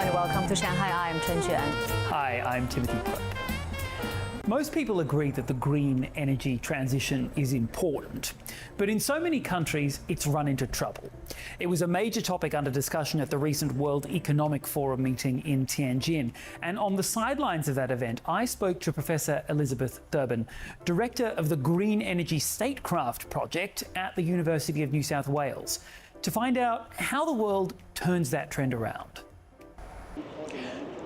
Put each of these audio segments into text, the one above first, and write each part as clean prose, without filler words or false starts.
and welcome to ShanghaiEye. I'm Chen Xuan. Hi, I'm Timothy Prof. Most people agree that the green energy transition is important, but in so many countries it's run into trouble. It was a major topic under discussion at the recent World Economic Forum meeting in Tianjin, and on the sidelines of that event I spoke to Professor Elizabeth Thurbon, Director of the Green Energy Statecraft project at the University of New South Wales, to find out how the world turns that trend around.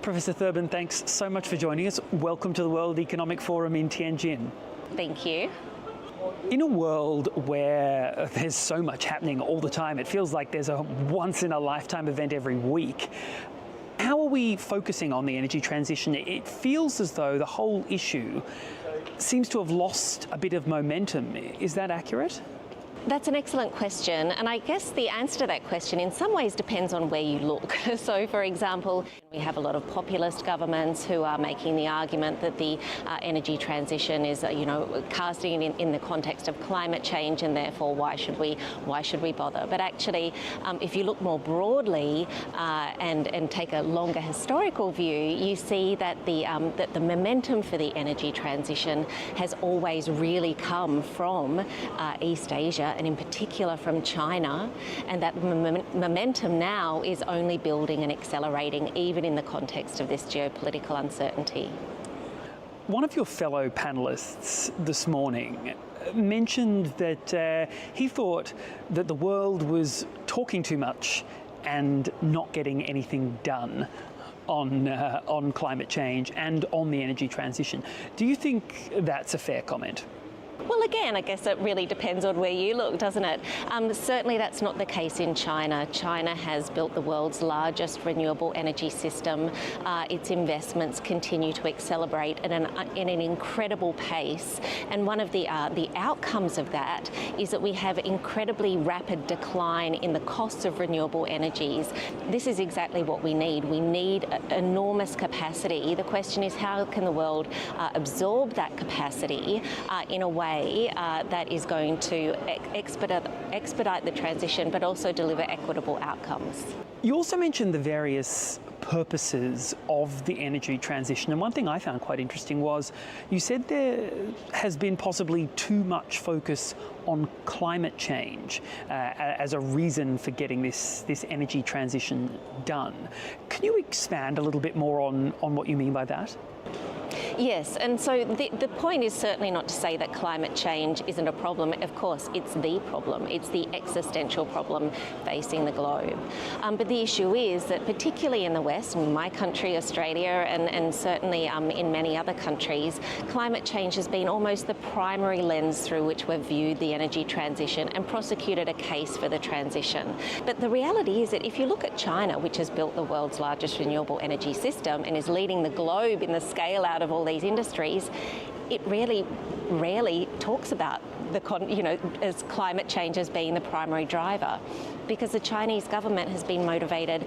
Professor Thurbon, thanks so much for joining us. Welcome to the World Economic Forum in Tianjin. Thank you. In a world where there's so much happening all the time, it feels like there's a once-in-a-lifetime event every week. How are we focusing on the energy transition? It feels as though the whole issue seems to have lost a bit of momentum. Is that accurate? That's an excellent question, and I guess the answer to that question in some ways depends on where you look. So, for example, we have a lot of populist governments who are making the argument that the energy transition is, casting it in the context of climate change, and therefore why should we bother? But actually, if you look more broadly and take a longer historical view, you see that the momentum for the energy transition has always really come from East Asia, and in particular from China, and that momentum now is only building and accelerating even in the context of this geopolitical uncertainty. One of your fellow panellists this morning mentioned that he thought that the world was talking too much and not getting anything done on climate change and on the energy transition. Do you think that's a fair comment? Well, again, I guess it really depends on where you look, doesn't it? Certainly that's not the case in China. China has built the world's largest renewable energy system. Its investments continue to accelerate at in an incredible pace. And one of the outcomes of that is that we have incredibly rapid decline in the costs of renewable energies. This is exactly what we need. We need enormous capacity. The question is, how can the world absorb that capacity in a way that is going to expedite the transition, but also deliver equitable outcomes. You also mentioned the various purposes of the energy transition, and one thing I found quite interesting was you said there has been possibly too much focus on climate change as a reason for getting this energy transition done. Can you expand a little bit more on what you mean by that? Yes, and so the point is certainly not to say that climate change isn't a problem. Of course, it's the problem. It's the existential problem facing the globe. But the issue is that particularly in the West, in my country, Australia, and certainly in many other countries, climate change has been almost the primary lens through which we've viewed the energy transition and prosecuted a case for the transition. But the reality is that if you look at China, which has built the world's largest renewable energy system and is leading the globe in the scale out of all these industries, it really rarely talks about as climate change as being the primary driver, because the Chinese government has been motivated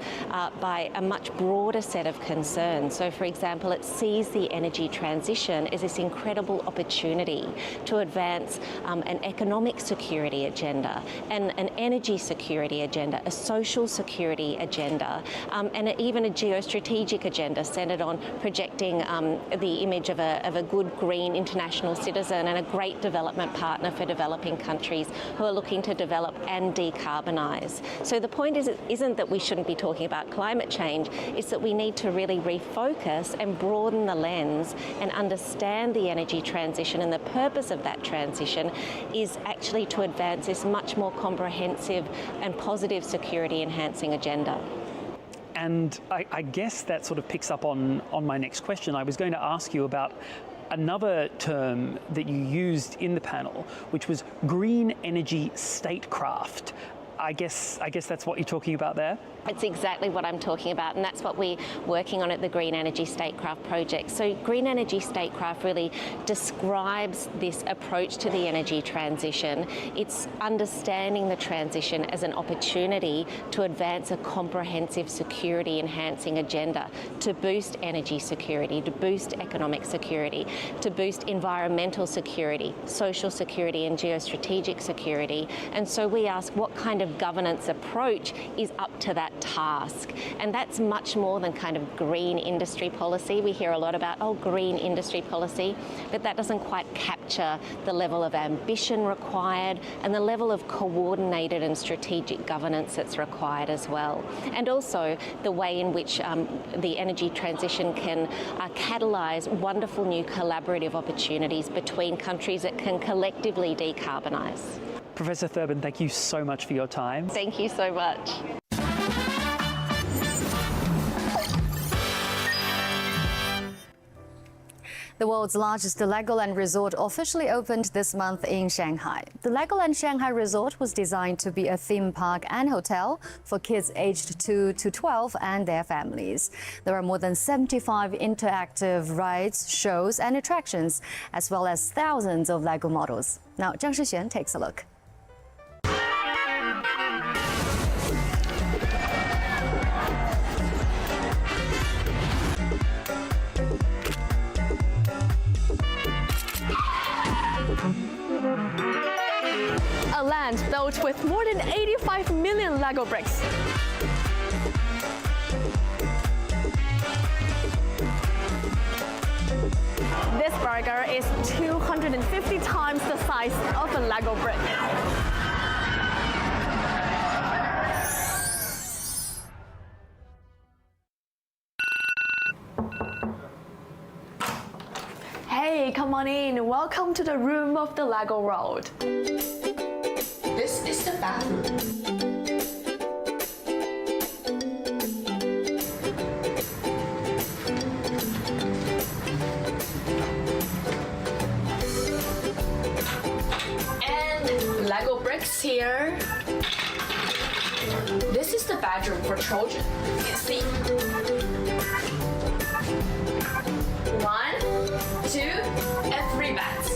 by a much broader set of concerns. So, for example, it sees the energy transition as this incredible opportunity to advance an economic security agenda, and an energy security agenda, a social security agenda, and even a geostrategic agenda centred on projecting the image of a good green international citizen and a great development partner for developing countries who are looking to develop and decarbonise. So the point isn't that we shouldn't be talking about climate change, it's that we need to really refocus and broaden the lens and understand the energy transition, and the purpose of that transition is actually to advance this much more comprehensive and positive security enhancing agenda. And I guess that sort of picks up on my next question. I was going to ask you about another term that you used in the panel, which was green energy statecraft. I guess that's what you're talking about there? It's exactly what I'm talking about, and that's what we're working on at the Green Energy Statecraft project. So Green Energy Statecraft really describes this approach to the energy transition. It's understanding the transition as an opportunity to advance a comprehensive security enhancing agenda, to boost energy security, to boost economic security, to boost environmental security, social security and geostrategic security. And so we ask, what kind of governance approach is up to that task. And that's much more than kind of green industry policy. We hear a lot about, oh, green industry policy, but that doesn't quite capture the level of ambition required and the level of coordinated and strategic governance that's required as well. And also the way in which the energy transition can catalyse wonderful new collaborative opportunities between countries that can collectively decarbonise. Professor Thurbon, thank you so much for your time. Thank you so much. The world's largest Legoland resort officially opened this month in Shanghai. The Legoland Shanghai Resort was designed to be a theme park and hotel for kids aged 2 to 12 and their families. There are more than 75 interactive rides, shows and attractions, as well as thousands of Lego models. Now, Zhang Shixuan takes a look. A land built with more than 85 million Lego bricks. This burger is 250 times the size of a Lego brick. Hey, come on in. Welcome to the room of the Lego world. This is the bathroom. And Lego bricks here. This is the bedroom for children. You can see. 1, 2, and 3 beds.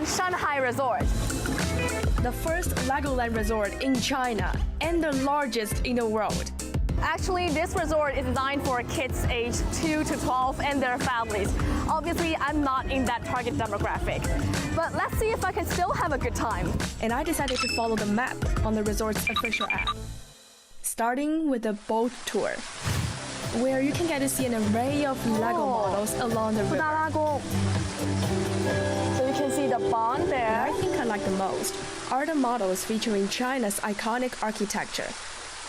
Shanghai Resort. The first Legoland resort in China and the largest in the world. Actually, this resort is designed for kids aged 2 to 12 and their families. Obviously, I'm not in that target demographic. But let's see if I can still have a good time. And I decided to follow the map on the resort's official app. Starting with a boat tour, where you can get to see an array of Lego models along the river. So you can see the pond there. What I think I like the most are the models featuring China's iconic architecture,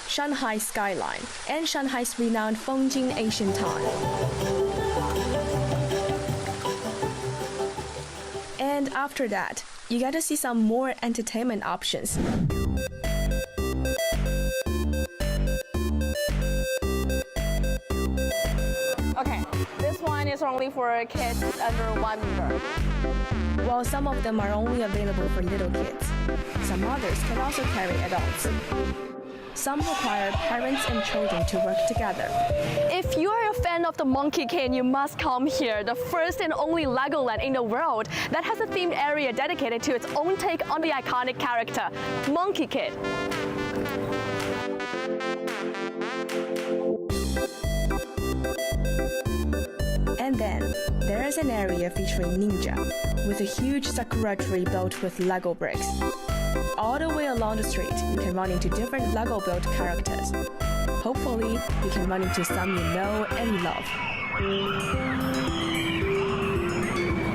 Shanghai skyline, and Shanghai's renowned Fengjing ancient time. And after that, you get to see some more entertainment options. Okay, this one is only for kids under 1 meter. While some of them are only available for little kids, some others can also carry adults. Some require parents and children to work together. If you are a fan of the Monkey Kid, you must come here, the first and only Legoland in the world that has a themed area dedicated to its own take on the iconic character, Monkey Kid. And then, there is an area featuring Ninja, with a huge sakura tree built with Lego bricks. All the way along the street, you can run into different Lego-built characters. Hopefully, you can run into some you know and love.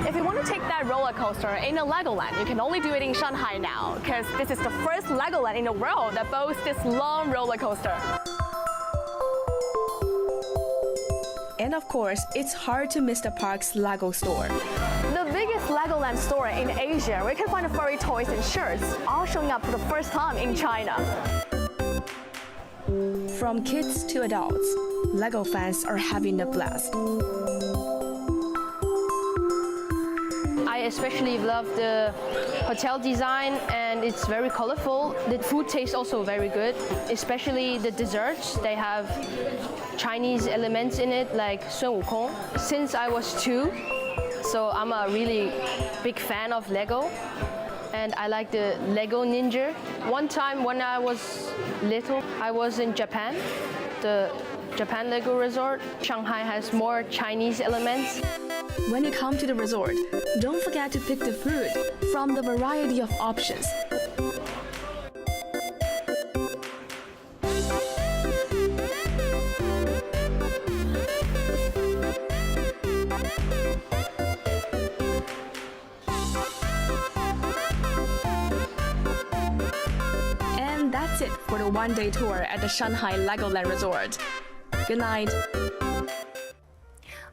If you want to take that roller coaster in a Legoland, you can only do it in Shanghai now, because this is the first Legoland in the world that boasts this long roller coaster. And of course, it's hard to miss the park's Lego store. The biggest Legoland store in Asia, where you can find furry toys and shirts, all showing up for the first time in China. From kids to adults, Lego fans are having a blast. I especially love the hotel design, and it's very colorful. The food tastes also very good, especially the desserts. They have Chinese elements in it, like Sun Wukong. Since I was 2, so I'm a really big fan of Lego, and I like the Lego Ninja. One time when I was little, I was in Japan, the Japan Lego Resort. Shanghai has more Chinese elements. When you come to the resort, don't forget to pick the food from the variety of options. And that's it for the one-day tour at the Shanghai Legoland Resort. Good night.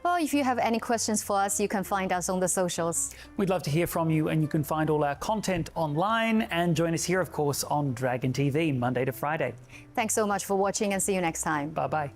Well, if you have any questions for us, you can find us on the socials. We'd love to hear from you, and you can find all our content online and join us here, of course, on Dragon TV, Monday to Friday. Thanks so much for watching, and see you next time. Bye-bye.